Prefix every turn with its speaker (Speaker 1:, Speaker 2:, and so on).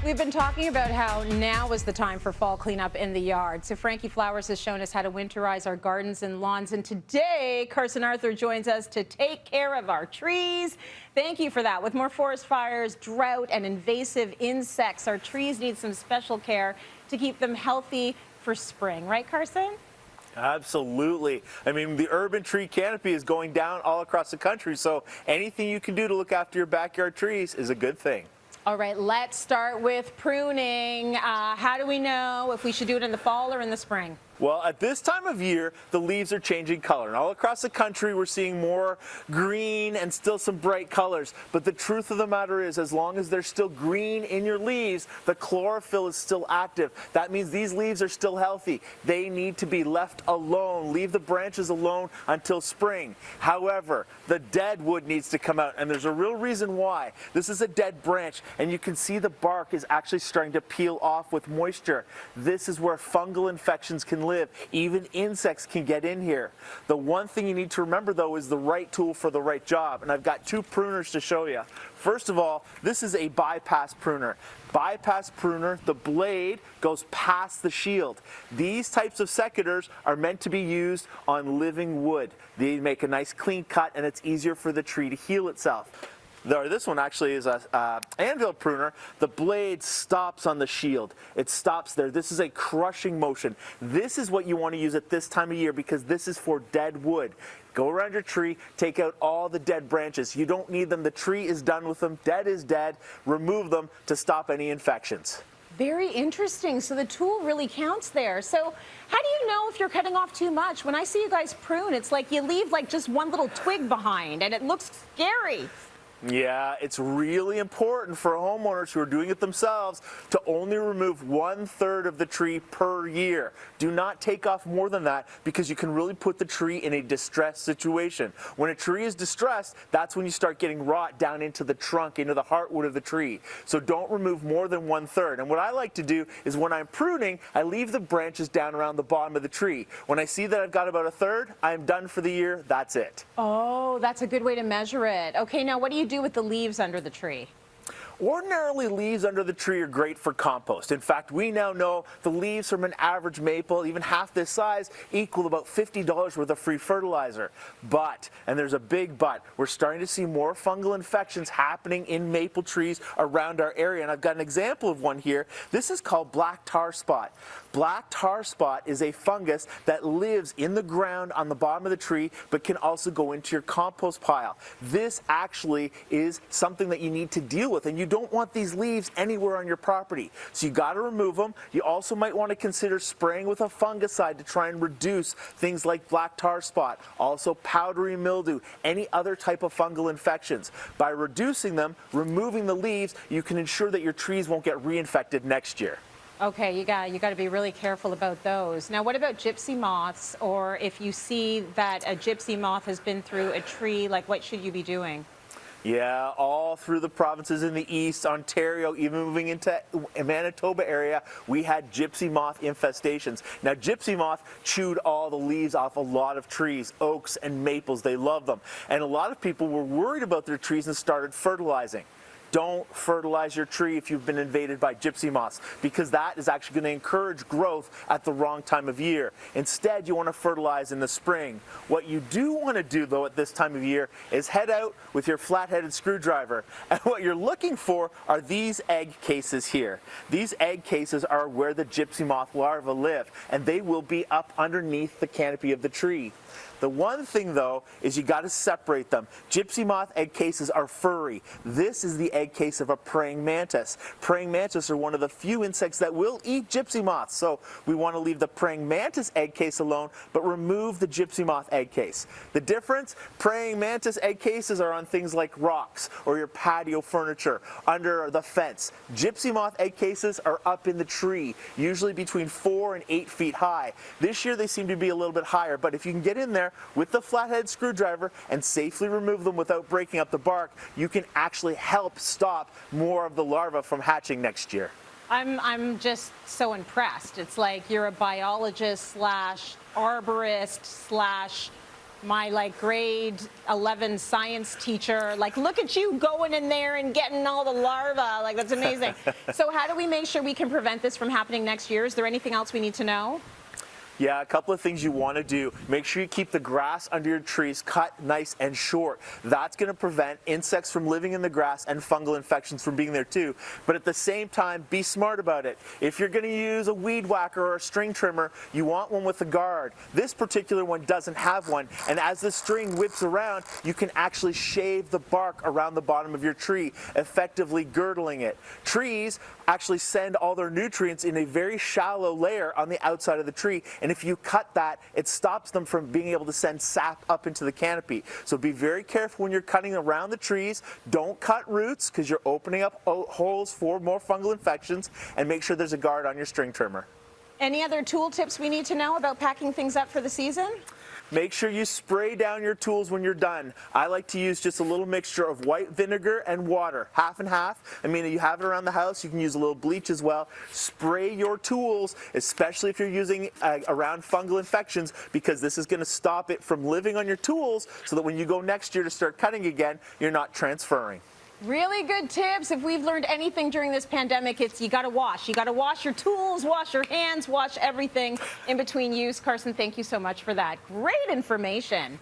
Speaker 1: We've been talking about how now is the time for fall cleanup in the yard. So Frankie Flowers has shown us how to winterize our gardens and lawns. And today, Carson Arthur joins us to take care of our trees. Thank you for that. With more forest fires, drought, and invasive insects, our trees need some special care to keep them healthy for spring. Right, Carson?
Speaker 2: Absolutely. I mean, the urban tree canopy is going down all across the country, so anything you can do to look after your backyard trees is a good thing.
Speaker 1: All right, let's start with pruning. How do we know if we should do it in the fall or in the spring?
Speaker 2: Well, at this time of year, the leaves are changing color. And all across the country, we're seeing more green and still some bright colors. But the truth of the matter is, as long as there's still green in your leaves, the chlorophyll is still active. That means these leaves are still healthy. They need to be left alone. Leave the branches alone until spring. However, the dead wood needs to come out, and there's a real reason why. This is a dead branch, and you can see the bark is actually starting to peel off with moisture. This is where fungal infections can live. Even insects can get in here. The one thing you need to remember, though, is the right tool for the right job. And I've got two pruners to show you. First of all, this is a bypass pruner. Bypass pruner, the blade goes past the shield. These types of secateurs are meant to be used on living wood. They make a nice clean cut, and it's easier for the tree to heal itself. This one actually is a anvil pruner. The blade stops on the shield. It stops there. This is a crushing motion. This is what you want to use at this time of year because this is for dead wood. Go around your tree, take out all the dead branches. You don't need them. The tree is done with them. Dead is dead. Remove them to stop any infections.
Speaker 1: Very interesting. So the tool really counts there. So how do you know if you're cutting off too much? When I see you guys prune, it's like you leave like just one little twig behind and it looks scary.
Speaker 2: Yeah, it's really important for homeowners who are doing it themselves to only remove 1/3 of the tree per year. Do not take off more than that because you can really put the tree in a distressed situation. When a tree is distressed, that's when you start getting rot down into the trunk, into the heartwood of the tree. So don't remove more than 1/3. And what I like to do is when I'm pruning, I leave the branches down around the bottom of the tree. When I see that I've got about 1/3, I'm done for the year. That's it.
Speaker 1: Oh, that's a good way to measure it. Okay, now what do you do with the leaves under the tree?
Speaker 2: Ordinarily, leaves under the tree are great for compost. In fact, we now know the leaves from an average maple, even half this size, equal about $50 worth of free fertilizer. But, and there's a big but, we're starting to see more fungal infections happening in maple trees around our area. And I've got an example of one here. This is called black tar spot. Black tar spot is a fungus that lives in the ground on the bottom of the tree, but can also go into your compost pile. This actually is something that you need to deal with, and you don't want these leaves anywhere on your property. So you got to remove them. You also might want to consider spraying with a fungicide to try and reduce things like black tar spot, also powdery mildew, any other type of fungal infections. By reducing them, removing the leaves, you can ensure that your trees won't get reinfected next year.
Speaker 1: Okay, you got to be really careful about those. Now, what about gypsy moths? Or if you see that a gypsy moth has been through a tree, like what should you be doing?
Speaker 2: Yeah, all through the provinces in the east, Ontario, even moving into Manitoba area, we had gypsy moth infestations. Now, gypsy moth chewed all the leaves off a lot of trees, oaks and maples. They love them. And a lot of people were worried about their trees and started fertilizing. Don't fertilize your tree if you've been invaded by gypsy moths, because that is actually going to encourage growth at the wrong time of year. Instead, you want to fertilize in the spring. What you do want to do, though, at this time of year is head out with your flat-headed screwdriver. And what you're looking for are these egg cases here. These egg cases are where the gypsy moth larvae live, and they will be up underneath the canopy of the tree. The one thing, though, is you got to separate them. Gypsy moth egg cases are furry. This is the egg case of a praying mantis. Praying mantis are one of the few insects that will eat gypsy moths. So we want to leave the praying mantis egg case alone, but remove the gypsy moth egg case. The difference, praying mantis egg cases are on things like rocks or your patio furniture, under the fence. Gypsy moth egg cases are up in the tree, usually between 4 and 8 feet high. This year they seem to be a little bit higher, but if you can get in there with the flathead screwdriver and safely remove them without breaking up the bark, you can actually help stop more of the larvae from hatching next year.
Speaker 1: I'm just so impressed. It's like you're a biologist slash arborist slash my like grade 11 science teacher, like, look at you going in there and getting all the larvae. Like, that's amazing. So how do we make sure we can prevent this from happening next year? Is there anything else we need to know?
Speaker 2: Yeah, a couple of things you want to do. Make sure you keep the grass under your trees cut nice and short. That's going to prevent insects from living in the grass and fungal infections from being there too. But at the same time, be smart about it. If you're going to use a weed whacker or a string trimmer, you want one with a guard. This particular one doesn't have one, and as the string whips around, you can actually shave the bark around the bottom of your tree, effectively girdling it. Trees actually send all their nutrients in a very shallow layer on the outside of the tree, and if you cut that, it stops them from being able to send sap up into the canopy. So be very careful when you're cutting around the trees. Don't cut roots because you're opening up holes for more fungal infections, and make sure there's a guard on your string trimmer.
Speaker 1: Any other tool tips we need to know about packing things up for the season?
Speaker 2: Make sure you spray down your tools when you're done. I like to use just a little mixture of white vinegar and water, half and half. I mean, you have it around the house, you can use a little bleach as well. Spray your tools, especially if you're using around fungal infections, because this is going to stop it from living on your tools so that when you go next year to start cutting again, you're not transferring.
Speaker 1: Really good tips. If we've learned anything during this pandemic, it's you got to wash. You got to wash your tools, wash your hands, wash everything in between use. Carson, thank you so much for that. Great information.